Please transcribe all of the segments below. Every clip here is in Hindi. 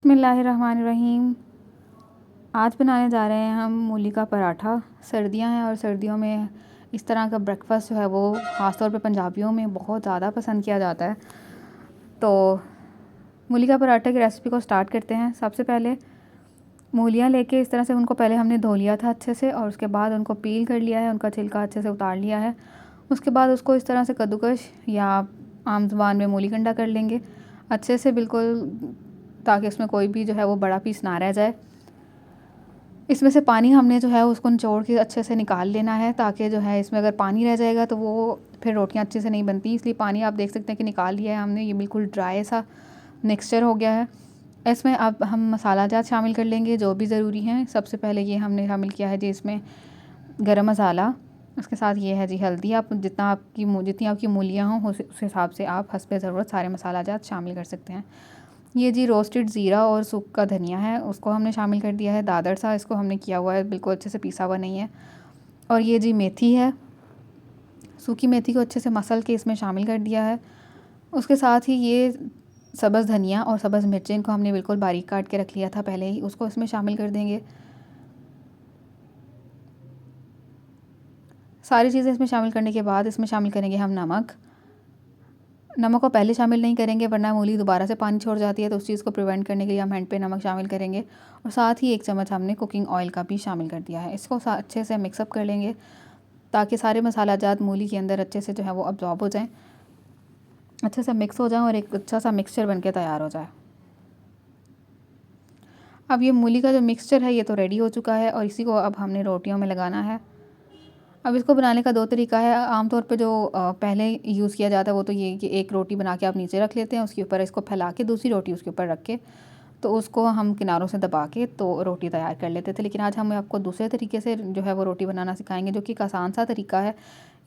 बिस्मिल्लाहिर्रहमानिर्रहीम। आज बनाने जा रहे हैं हम मूली का पराठा। सर्दियां हैं और सर्दियों में इस तरह का ब्रेकफास्ट जो है वो ख़ास तौर पे पंजाबियों में बहुत ज़्यादा पसंद किया जाता है। तो मूली का पराठा की रेसिपी को स्टार्ट करते हैं। सबसे पहले मूलियां लेके इस तरह से उनको पहले हमने धो लिया था अच्छे से, और उसके बाद उनको पील कर लिया है, उनका छिलका अच्छे से उतार लिया है। उसके बाद उसको इस तरह से कद्दूकश या आम ज़ुबान में मूली कंडा कर लेंगे अच्छे से, बिल्कुल, ताकि उसमें कोई भी जो है वो बड़ा पीस ना रह जाए। इसमें से पानी हमने जो है उसको निचोड़ के अच्छे से निकाल लेना है, ताकि जो है इसमें अगर पानी रह जाएगा तो वो फिर रोटियां अच्छे से नहीं बनती। इसलिए पानी आप देख सकते हैं कि निकाल लिया है हमने। ये बिल्कुल ड्राई सा मिक्सचर हो गया है। इसमें अब हम मसाला जात शामिल कर लेंगे जो भी ज़रूरी हैं। सबसे पहले ये हमने शामिल किया है जी इसमें गरम मसाला। उसके साथ ये है जी हल्दी। आप जितनी आपकी मूलियाँ हों उस हिसाब से आप हस्बे ज़रूरत सारे मसाला जात शामिल कर सकते हैं। ये जी रोस्टेड ज़ीरा और सूखा धनिया है, उसको हमने शामिल कर दिया है। दादर सा इसको हमने किया हुआ है, बिल्कुल अच्छे से पीसा हुआ नहीं है। और ये जी मेथी है, सूखी मेथी को अच्छे से मसल के इसमें शामिल कर दिया है। उसके साथ ही ये सब्ज़ धनिया और सब्ज़ मिर्चें, इनको हमने बिल्कुल बारीक काट के रख लिया था पहले ही, उसको इसमें शामिल कर देंगे। सारी चीज़ें इसमें शामिल करने के बाद इसमें शामिल करेंगे हम नमक को पहले शामिल नहीं करेंगे वरना मूली दोबारा से पानी छोड़ जाती है, तो उस चीज़ को प्रिवेंट करने के लिए हम एंड पे नमक शामिल करेंगे। और साथ ही 1 चम्मच हमने कुकिंग ऑयल का भी शामिल कर दिया है। इसको अच्छे से मिक्सअप कर लेंगे ताकि सारे मसाला जात मूली के अंदर अच्छे से जो है वो अब्जॉर्ब हो जाएँ, अच्छे से मिक्स हो जाएँ और एक अच्छा सा मिक्सचर बन के तैयार हो जाए। अब ये मूली का जो मिक्सचर है ये तो रेडी हो चुका है, और इसी को अब हमने रोटियों में लगाना है। अब इसको बनाने का 2 तरीका है। आमतौर पे जो पहले यूज़ किया जाता है वो तो ये कि एक रोटी बना के आप नीचे रख लेते हैं, उसके ऊपर इसको फैला के दूसरी रोटी उसके ऊपर रख के, तो उसको हम किनारों से दबा के तो रोटी तैयार कर लेते थे। लेकिन आज हम आपको दूसरे तरीके से जो है वो रोटी बनाना सिखाएंगे, जो कि एक आसान सा तरीका है।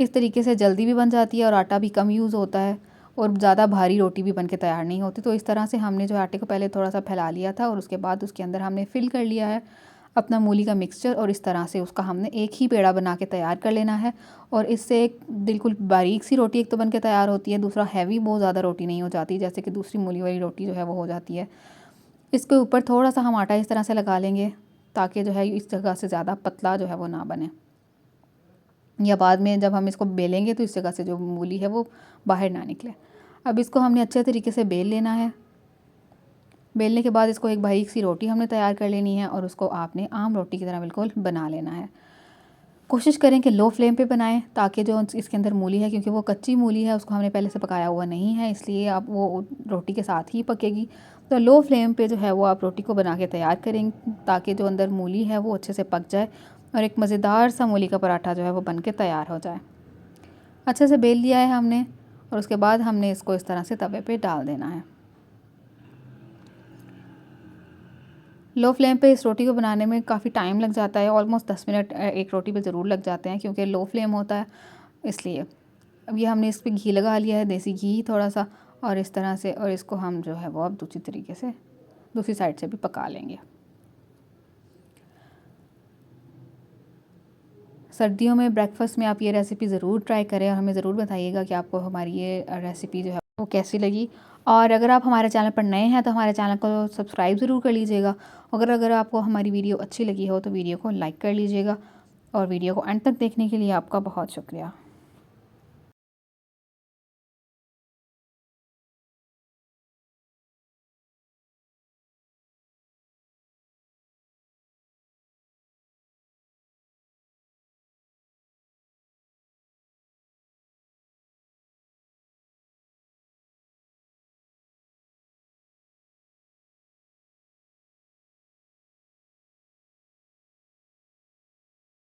इस तरीके से जल्दी भी बन जाती है और आटा भी कम यूज़ होता है, और ज़्यादा भारी रोटी भी बन के तैयार नहीं होती। तो इस तरह से हमने जो आटे को पहले थोड़ा सा फैला लिया था, और उसके बाद उसके अंदर हमने फिल कर लिया है अपना मूली का मिक्सचर, और इस तरह से उसका हमने एक ही पेड़ा बना के तैयार कर लेना है। और इससे एक बिल्कुल बारीक सी रोटी एक तो बन के तैयार होती है, दूसरा हैवी बहुत ज़्यादा रोटी नहीं हो जाती जैसे कि दूसरी मूली वाली रोटी जो है वो हो जाती है। इसके ऊपर थोड़ा सा हम आटा इस तरह से लगा लेंगे ताकि जो है इस जगह से ज़्यादा पतला जो है वो ना बने, या बाद में जब हम इसको बेलेंगे तो इस जगह से जो मूली है वो बाहर ना निकले। अब इसको हमने अच्छे तरीके से बेल लेना है। बेलने के बाद इसको एक बारीक सी रोटी हमने तैयार कर लेनी है, और उसको आपने आम रोटी की तरह बिल्कुल बना लेना है। कोशिश करें कि लो फ्लेम पे बनाएं, ताकि जो इसके अंदर मूली है, क्योंकि वो कच्ची मूली है, उसको हमने पहले से पकाया हुआ नहीं है, इसलिए आप वो रोटी के साथ ही पकेगी। तो लो फ्लेम पे जो है वो आप रोटी को बना के तैयार करें, ताकि जो अंदर मूली है वो अच्छे से पक जाए और एक मज़ेदार सा मूली का पराठा जो है वो बन के तैयार हो जाए। अच्छे से बेल लिया है हमने, और उसके बाद हमने इसको इस तरह से तवे पे डाल देना है। लो फ्लेम पे इस रोटी को बनाने में काफ़ी टाइम लग जाता है, ऑलमोस्ट 10 मिनट एक रोटी पे ज़रूर लग जाते हैं, क्योंकि लो फ्लेम होता है इसलिए। अब ये हमने इस पर घी लगा लिया है, देसी घी थोड़ा सा, और इस तरह से, और इसको हम जो है वो अब दूसरी तरीके से दूसरी साइड से भी पका लेंगे। सर्दियों में ब्रेकफास्ट में आप ये रेसिपी ज़रूर ट्राई करें, और हमें ज़रूर बताइएगा कि आपको हमारी ये रेसिपी जो है वो कैसी लगी। और अगर आप हमारे चैनल पर नए हैं तो हमारे चैनल को सब्सक्राइब ज़रूर कर लीजिएगा। अगर आपको हमारी वीडियो अच्छी लगी हो तो वीडियो को लाइक कर लीजिएगा, और वीडियो को एंड तक देखने के लिए आपका बहुत शुक्रिया।